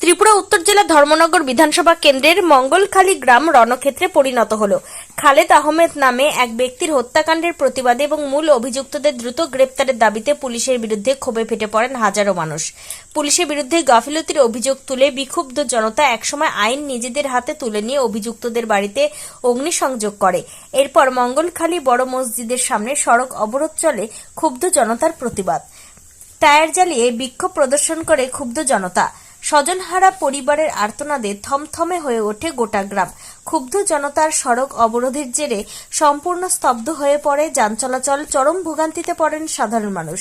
ত্রিপুরা উত্তর জেলা ধর্মনগর বিধানসভা কেন্দ্রের মঙ্গলখালী গ্রাম রণক্ষেত্রে পরিণত হল। খালেদ আহমেদ নামে এক ব্যক্তির হত্যাকাণ্ডের প্রতিবাদে এবং মূল অভিযুক্তদের দ্রুত গ্রেপ্তারের দাবিতে পুলিশের বিরুদ্ধে ক্ষোভে ফেটে পড়েন হাজারো মানুষ। পুলিশের বিরুদ্ধে গাফিলতির অভিযোগ তুলে বিক্ষুব্ধ জনতা একসময় আইন নিজেদের হাতে তুলে নিয়ে অভিযুক্তদের বাড়িতে অগ্নিসংযোগ করে। এরপর মঙ্গলখালী বড় মসজিদের সামনে সড়ক অবরোধ চলে ক্ষুব্ধ জনতার প্রতিবাদ। টায়ার জ্বালিয়ে বিক্ষোভ প্রদর্শন করে ক্ষুব্ধ জনতা। স্বজনহারা পরিবারের আর্তনাদে থমথমে হয়ে ওঠে গোটা গ্রাম। ক্ষুব্ধ জনতার সড়ক অবরোধের জেরে সম্পূর্ণ স্তব্ধ হয়ে পড়ে যান চলাচল। চরম ভোগান্তিতে পড়েন সাধারণ মানুষ।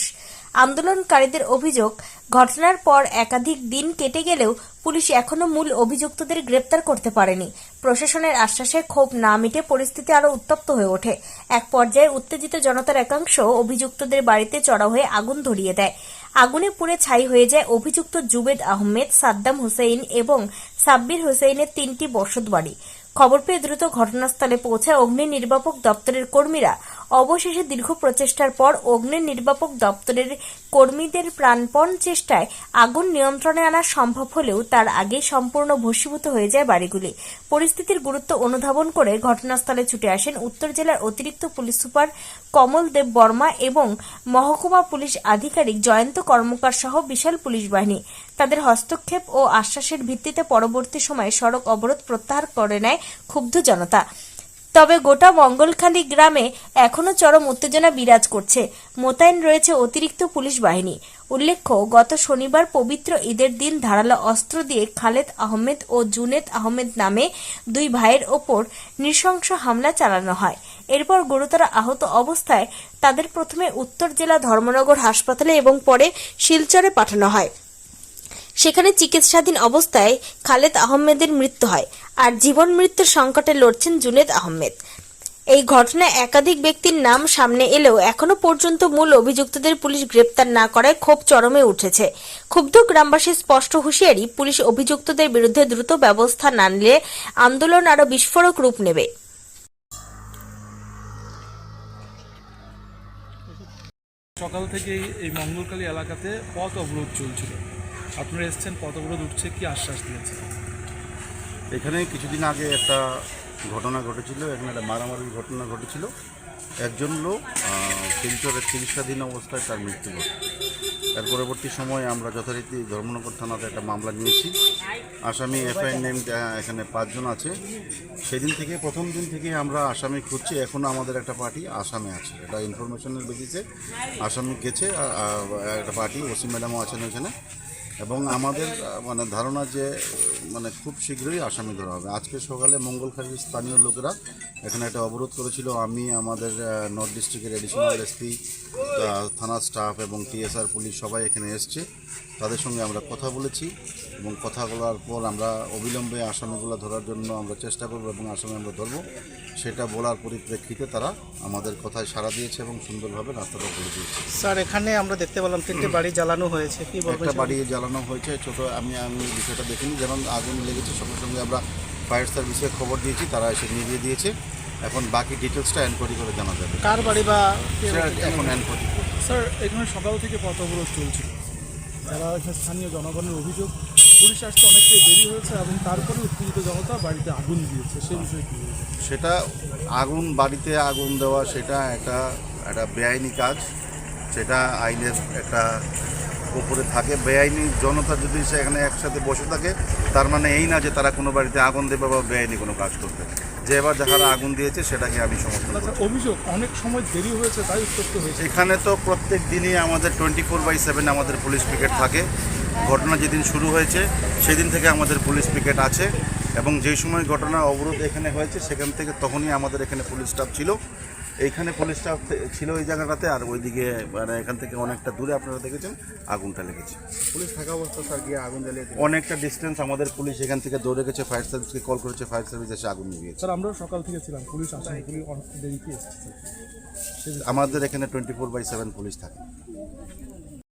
আন্দোলনকারীদের অভিযোগ, ঘটনার পর একাধিক দিন কেটে গেলেও পুলিশ এখনো মূল অভিযুক্তদের গ্রেপ্তার করতে পারেনি। প্রশাসনের আশ্বাসে ক্ষোভ না মিটে পরিস্থিতি আরো উত্তপ্ত হয়ে ওঠে। এক পর্যায়ে উত্তেজিত জনতার একাংশ অভিযুক্তদের বাড়িতে চড়াও হয়ে আগুন ধরিয়ে দেয়। আগুনে পুড়ে ছাই হয়ে যায় অভিযুক্ত জুবেদ আহমেদ, সাদ্দাম হুসেইন এবং সাব্বির হুসেইনের 3টি বসতবাড়ি। খবর পেয়ে দ্রুত ঘটনাস্থলে পৌঁছায় অগ্নি নির্বাপক দপ্তরের কর্মীরা। অবশেষে দীর্ঘ প্রচেষ্টার পর অগ্নি নির্বাপক দপ্তরের কর্মীদের প্রাণপণ চেষ্টায় আগুন নিয়ন্ত্রণে আনা সম্ভব হলেও তার আগে সম্পূর্ণ ভস্মীভূত হয়ে যায় বাড়িগুলি। পরিস্থিতির গুরুত্ব অনুধাবন করে ঘটনাস্থলে ছুটে আসেন উত্তর জেলার অতিরিক্ত পুলিশ সুপার কমল দেব বর্মা এবং মহকুমা পুলিশ আধিকারিক জয়ন্ত কর্মকার সহ বিশাল পুলিশ বাহিনী। তাদের হস্তক্ষেপ ও আশ্বাসের ভিত্তিতে পরবর্তী সময়ে সড়ক অবরোধ প্রত্যাহার করে নেয় ক্ষুব্ধ জনতা। তবে গোটা মঙ্গলখালী গ্রামে এখনো চরম উত্তেজনা বিরাজ করছে। মোতায়েন রয়েছে অতিরিক্ত পুলিশ বাহিনী। উল্লেখ্য, গত শনিবার পবিত্র ঈদের দিন ধারালো অস্ত্র দিয়ে খালেদ আহমেদ ও জুনেদ আহমেদ নামে 2 ভাইয়ের ওপর নৃশংস হামলা চালানো হয়। এরপর গুরুতর আহত অবস্থায় তাদের প্রথমে উত্তর জেলা ধর্মনগর হাসপাতালে এবং পরে শিলচরে পাঠানো হয়। সেখানে চিকিৎসাধীন অবস্থায় খালেদ আহমেদের মৃত্যু হয়, আর জীবন মৃত্যুর সংকটে লড়ছেন জুনেদ আহমেদ। এই ঘটনায় একাধিক ব্যক্তির নাম সামনে এলেও এখনো পর্যন্ত মূল অভিযুক্তদের পুলিশ গ্রেপ্তার না করায় ক্ষোভ চরমে উঠেছে। ক্ষুব্ধ গ্রামবাসীর স্পষ্ট হুঁশিয়ারি, পুলিশ অভিযুক্তদের বিরুদ্ধে দ্রুত ব্যবস্থা না নিলে আন্দোলন আরো বিস্ফোরক রূপ নেবে। সকাল থেকেই এই মঙ্গলখালী এলাকাতে পথ অবরোধ চলছিল। আপনারা এসছেন, পথ অবরোধ উঠছে, কি আশ্বাস দিয়েছে? এখানে কিছুদিন আগে একটা ঘটনা ঘটেছিল, এখানে একটা মারামারির ঘটনা ঘটেছিল। একজন লোক শিলচরের চিকিৎসাধীন অবস্থায় তার মৃত্যু ঘটে। এর পরবর্তী সময়ে আমরা যথারীতি ধর্মনগর থানাতে একটা মামলা নিয়েছি। আসামি এফআই নেম এখানে 5 জন আছে। সেদিন থেকে, প্রথম দিন থেকে আমরা আসামি খুঁজছি। এখনও আমাদের একটা পার্টি আসামে আছে। এটা ইনফরমেশনের বেসিসে আসামি গেছে, একটা পার্টি ওসি ম্যাডামও আছেন ওইখানে। এবং আমাদের ধারণা যে খুব শীঘ্রই আসামি ধরা হবে। আজকে সকালে মঙ্গলখালীর স্থানীয় লোকেরা এখানে একটা অবরোধ করেছিল। আমি, আমাদের নর্থ ডিস্ট্রিক্টের এডিশনাল এসপি, থানার স্টাফ এবং টিএসআর পুলিশ সবাই এখানে এসছে। তাদের সঙ্গে আমরা কথা বলেছি এবং কথা বলার পর আমরা অবিলম্বে আসামিগুলো ধরার জন্য আমরা চেষ্টা করব এবং আসামি আমরা ধরবো, সেটা বলার পরিপ্রেক্ষিতে তারা আমাদের কথায় সাড়া দিয়েছে এবং সুন্দরভাবে রাস্তাটা করে দিয়েছে। স্যার, এখানে আমরা দেখতে পেলাম 3টে বাড়ি জ্বালানো হয়েছে, কি বলবেন? একটা বাড়ি জ্বালানো হয়েছে ছোটো। আমি বিষয়টা দেখিনি। যেমন আগুন লেগেছে সঙ্গে সঙ্গে আমরা ফায়ার সার্ভিসে খবর দিয়েছি, তারা এসে নিভিয়ে দিয়েছে। এখন বাকি ডিটেলসটা এনকোয়ারি করে জানা যাবে কার বাড়ি বা এখন এনকোয়ারি। স্যার, এখানে সকাল থেকে পথ অবরোধ চলছিল। যারা স্থানীয় জনগণের অভিযোগ, পুলিশ আসতে অনেকটাই দেরি হয়েছে এবং তারপরে উত্তেজিত জনতা বাড়িতে আগুন দিয়েছে, সেই বিষয়ে কী? সেটা বাড়িতে আগুন দেওয়া সেটা একটা বেআইনি কাজ। সেটা আইনের একটা উপরে থাকে। বেআইনি জনতা যদি সেখানে একসাথে বসে থাকে, তার মানে এই না যে তারা কোনো বাড়িতে আগুন দেবে বা বেআইনি কোনো কাজ করবে। যে এবার যারা আগুন দিয়েছে সেটাকে আমি সমর্থন করি। অভিযোগ অনেক সময় দেরি হয়েছে, তাই উত্তপ্ত হয়েছে। এখানে তো প্রত্যেক দিনই আমাদের 24/7 আমাদের পুলিশ পিকেট থাকে। ঘটনা যেদিন শুরু হয়েছে সেদিন থেকে আমাদের পুলিশ পিকেট আছে এবং যেই সময় ঘটনা অবরোধ এখানে হয়েছে সেখান থেকে তখনই আমাদের এখানে পুলিশ স্টাফ ছিল। এইখানে পুলিশ স্টাফ ছিল এই জায়গাটাতে, আর ওইদিকে এখান থেকে অনেকটা দূরে আপনারা দেখেছেন আগুনটা লেগেছে। পুলিশ থাকা অবস্থা স্যার গিয়ে আগুন জ্বালিয়ে অনেকটা ডিস্টেন্স আমাদের পুলিশ এখান থেকে দৌড়ে গেছে, ফায়ার সার্ভিসকে কল করেছে, ফায়ার সার্ভিস এসে আগুন নিভিয়েছে। স্যার, আমরাও সকাল থেকে ছিলাম, পুলিশ আসেনি, পুলিশ অনেক দেরিতে এসেছে। আমাদের এখানে 24/7 পুলিশ থাকে।